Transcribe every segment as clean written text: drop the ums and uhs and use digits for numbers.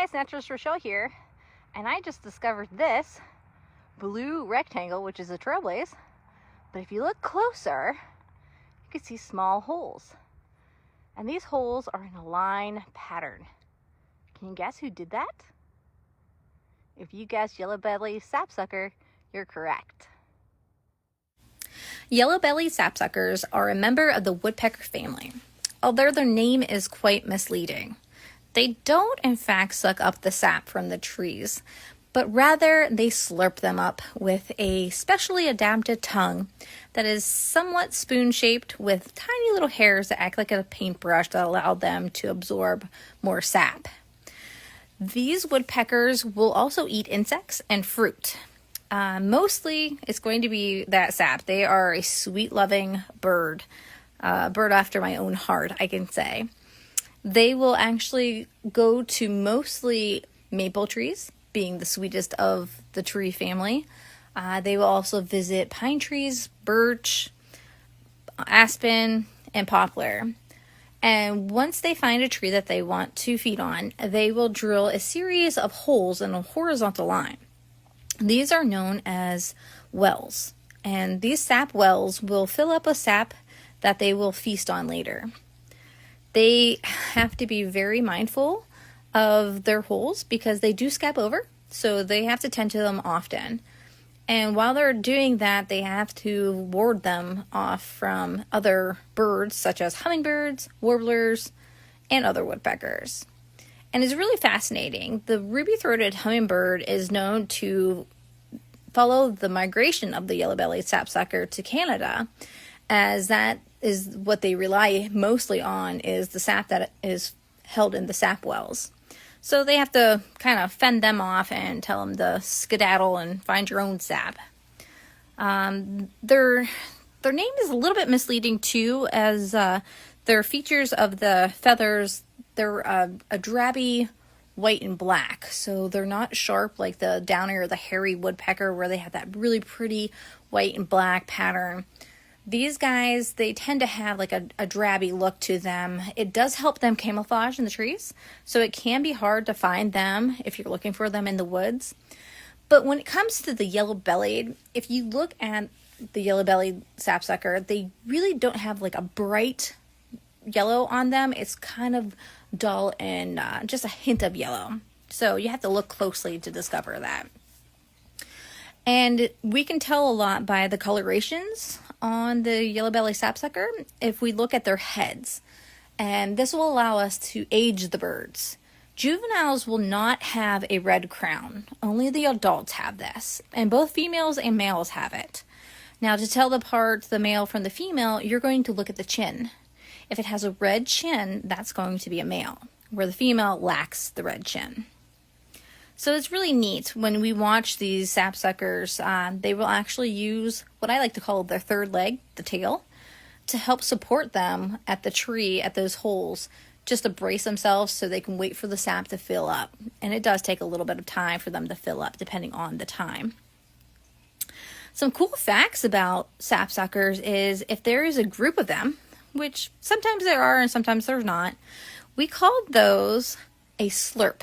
guys, Naturalist Richelle here, and I just discovered this blue rectangle, which is a trailblaze, but if you look closer, you can see small holes, and these holes are in a line pattern. Can you guess who did that? If you guessed yellow-bellied sapsucker, you're correct. Yellow-bellied sapsuckers are a member of the woodpecker family, although their name is quite misleading. They don't, in fact, suck up the sap from the trees, but rather they slurp them up with a specially adapted tongue that is somewhat spoon-shaped with tiny little hairs that act like a paintbrush that allow them to absorb more sap. These woodpeckers will also eat insects and fruit. Mostly, it's going to be that sap. They are a sweet-loving bird, bird after my own heart, I can say. They will actually go to mostly maple trees, being the sweetest of the tree family. They will also visit pine trees, birch, aspen, and poplar. And once they find a tree that they want to feed on, they will drill a series of holes in a horizontal line. These are known as wells, and these sap wells will fill up with sap that they will feast on later. They have to be very mindful of their holes because they do scab over, so they have to tend to them often. And while they're doing that, they have to ward them off from other birds such as hummingbirds, warblers, and other woodpeckers. And it's really fascinating. The ruby-throated hummingbird is known to follow the migration of the yellow-bellied sapsucker to Canada, as that is what they rely mostly on, is the sap that is held in the sap wells. So they have to kind of fend them off and tell them to skedaddle and find your own sap. Their name is a little bit misleading too, as their features of the feathers, they're a drabby white and black. So they're not sharp like the downy or the hairy woodpecker where they have that really pretty white and black pattern. These guys, they tend to have like a drabby look to them. It does help them camouflage in the trees, so it can be hard to find them if you're looking for them in the woods. But when it comes to the yellow-bellied, if you look at the yellow-bellied sapsucker, they really don't have like a bright yellow on them. It's kind of dull and just a hint of yellow. So you have to look closely to discover that. And we can tell a lot by the colorations on the yellow-bellied sapsucker if we look at their heads. And this will allow us to age the birds. Juveniles will not have a red crown. Only the adults have this. And both females and males have it. Now, to tell apart the male from the female, you're going to look at the chin. If it has a red chin, that's going to be a male, where the female lacks the red chin. So it's really neat when we watch these sapsuckers. They will actually use what I like to call their third leg, the tail, to help support them at the tree at those holes, just to brace themselves so they can wait for the sap to fill up. And it does take a little bit of time for them to fill up depending on the time. Some cool facts about sapsuckers is if there is a group of them, which sometimes there are and sometimes there's not, we called those a slurp.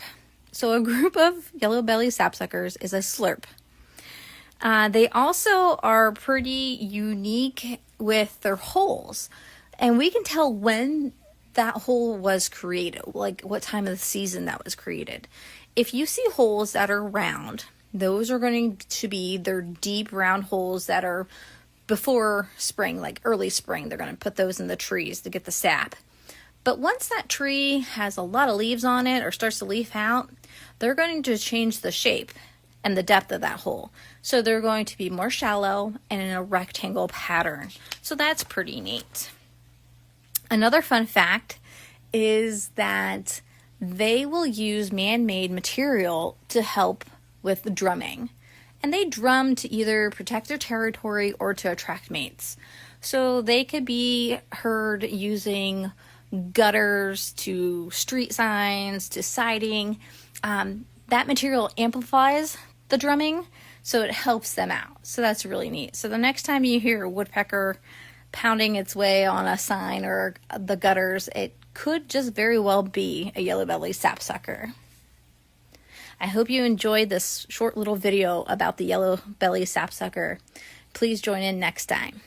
So a group of yellow-bellied sapsuckers is a slurp. They also are pretty unique with their holes. And we can tell when that hole was created, like what time of the season that was created. If you see holes that are round, those are going to be their deep round holes that are before spring, like early spring. They're going to put those in the trees to get the sap. But once that tree has a lot of leaves on it or starts to leaf out, they're going to change the shape and the depth of that hole. So they're going to be more shallow and in a rectangle pattern. So that's pretty neat. Another fun fact is that they will use man-made material to help with drumming. And they drum to either protect their territory or to attract mates. So they could be heard using gutters to street signs to siding. That material amplifies the drumming, so it helps them out. So that's really neat. So the next time you hear a woodpecker pounding its way on a sign or the gutters, it could just very well be a yellow-bellied sapsucker. I hope you enjoyed this short little video about the yellow-bellied sapsucker. Please join in next time.